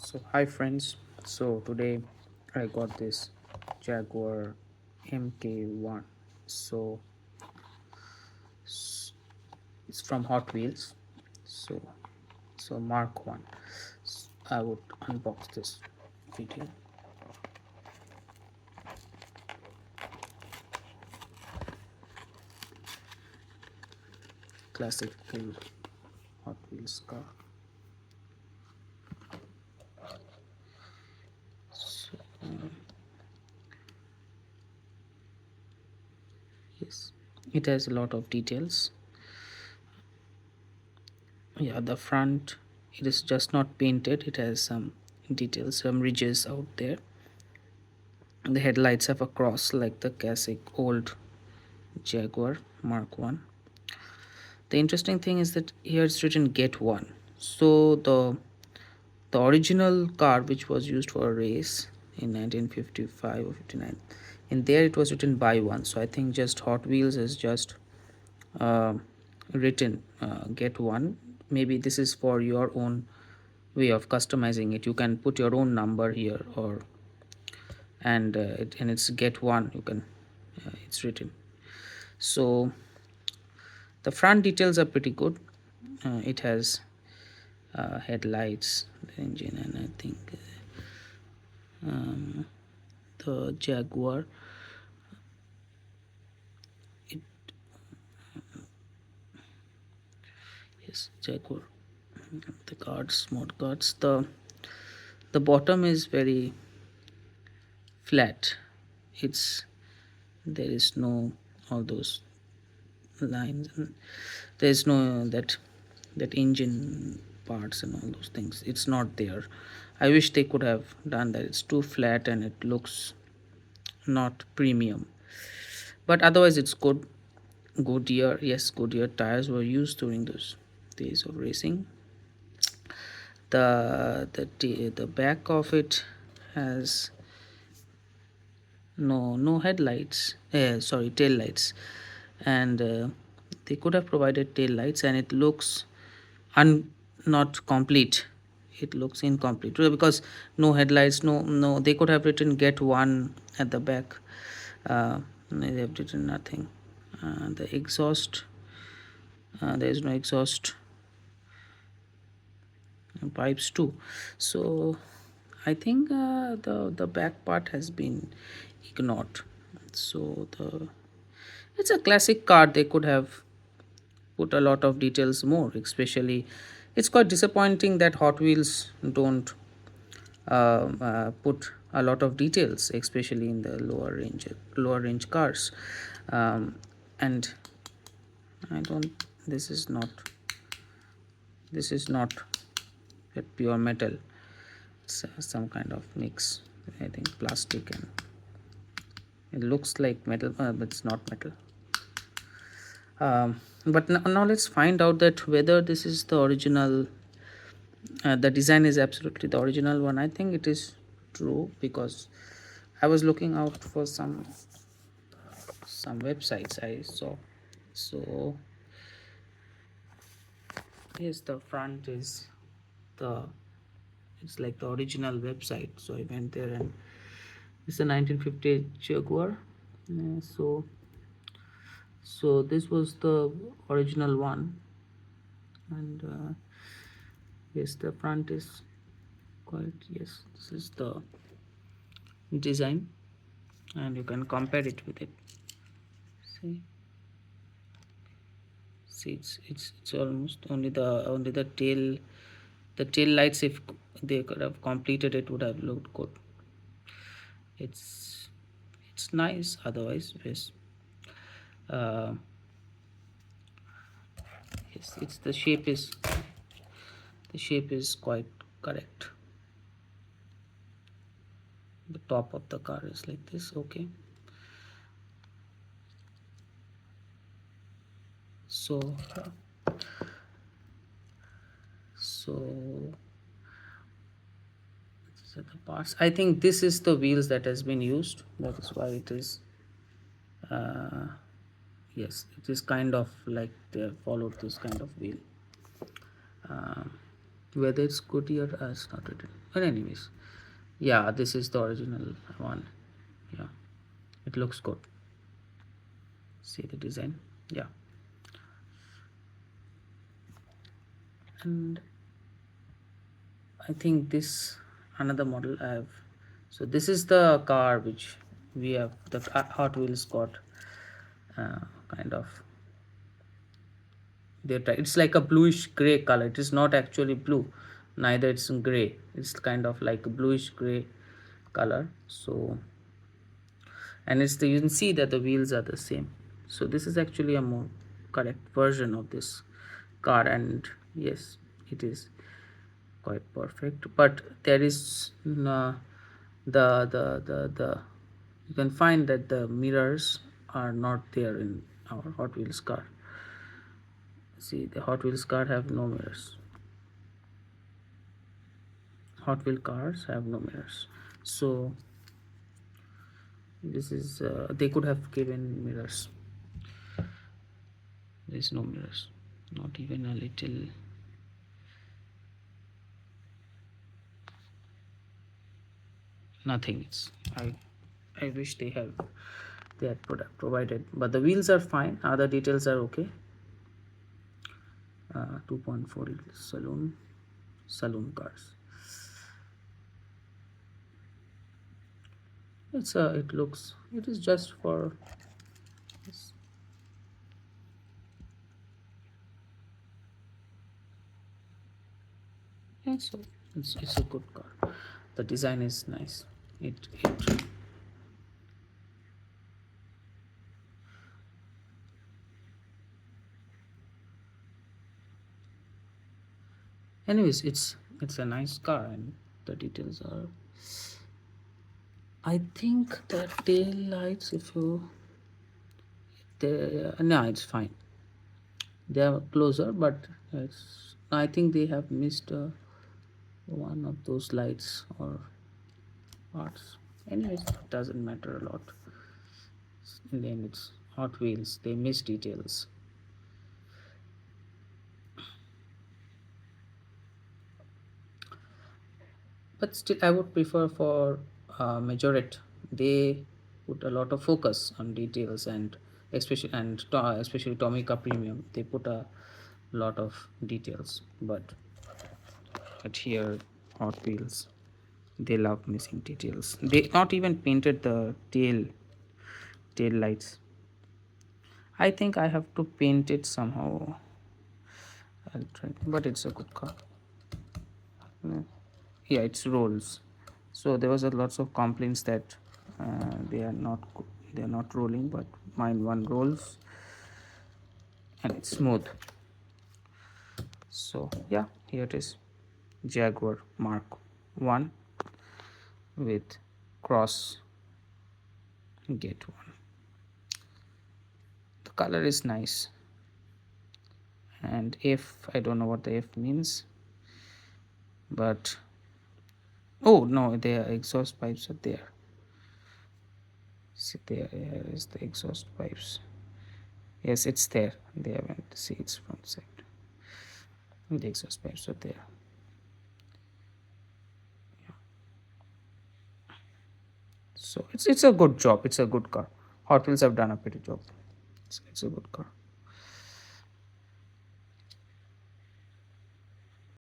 So hi friends, so today I got this Jaguar MK1. So s- it's from Hot Wheels. So Mark 1. I would unbox this video. Classical Hot Wheels car. So yes, it has a lot of details. Yeah, the front, it is just not painted, it has some details, some ridges out there. The headlights have a cross like the classic old Jaguar Mark 1. The interesting thing is that here it's written get one. So the original car which was used for a race in 1955 or 59, in there it was written buy one. So I think just Hot Wheels is just uh, written get one. Maybe this is for your own way of customizing it. You can put your own number here, or and it's get one. You can it's written. So the front details are pretty good. It has headlights, the engine, and I think the Jaguar. It Yes, Jaguar. The cards, mod cards. The bottom is very flat. It's There is no all those lines. And there is no that engine parts and all those things. It's not there. I wish they could have done that. It's too flat and it looks not premium. But otherwise, it's good. Goodyear, yes, Goodyear tires were used during those days of racing. The back of it has no headlights. Sorry, tail lights, and they could have provided tail lights, and it looks not complete. It looks incomplete because no headlights. No. They could have written get one at the back. They have written nothing. The exhaust. There is no exhaust pipes too. So I think the back part has been ignored. So the it's a classic car. They could have put a lot of details more. Especially, it's quite disappointing that Hot Wheels don't put a lot of details, especially in the lower range cars. And I don't. This is not a pure metal. It's some kind of mix. I think plastic, and it looks like metal, but it's not metal. But now let's find out that whether this is the original. The design is absolutely the original one. I think it is true because I was looking out for some websites I saw. So yes, the front is the it's like the original website. So I went there, and it's a 1950 Jaguar. So this was the original one, and yes, the front is quite, yes, this is the design, and you can compare it with it. See, it's almost only the tail lights. If they could have completed, it would have looked good. It's nice otherwise. Yes. uh, yes, it's the shape is quite correct. The top of the car is like this. Okay. So so these are the parts. I think this is the wheels that has been used. That is why it is. Uh, yes, it is kind of like they have followed this kind of wheel. Whether it's Goodyear, it's not written. But anyways, yeah, this is the original one. Yeah, it looks good. See the design. Yeah, and I think this another model I have. So this is the car which we have. The Hot Wheels got kind of. It's like a bluish gray color. It is not actually blue, neither it's gray. It's kind of like a bluish gray color. So, and you can see that the wheels are the same. So this is actually a more correct version of this car, and yes, it is quite perfect. But there is the you can find that the mirrors are not there in our Hot Wheels car. See, the Hot Wheels car have no mirrors. Hot Wheel cars have no mirrors. So this is they could have given mirrors. There's no mirrors, not even a little. Nothing. I wish they had provided, but the wheels are fine. Other details are okay. 2.4 saloon cars. It is just for this. Yeah, so it's a good car. The design is nice. It anyways, it's a nice car, and the details are. I think the tail lights, if you they no, it's fine. They are closer, but I think they have missed one of those lights or parts. Anyways, it doesn't matter a lot. In the end, it's Hot Wheels. They miss details. But still, I would prefer for Majorette. They put a lot of focus on details, and especially Tomica Premium. They put a lot of details. But here, Hot Wheels, they love missing details. They not even painted the tail lights. I think I have to paint it somehow. I'll try, but it's a good car. Yeah, it's rolls. So there was a lots of complaints that they are not rolling, but mine one rolls and it's smooth. So yeah, here it is, Jaguar Mark 1 with cross gate one. The color is nice, and F, I don't know what the F means, but oh no, their exhaust pipes are there. See, there is the exhaust pipes. Yes, it's there. They haven't see its front side. The exhaust pipes are there. So it's a good job. It's a good car. Hot Wheels have done a pretty job. It's a good car.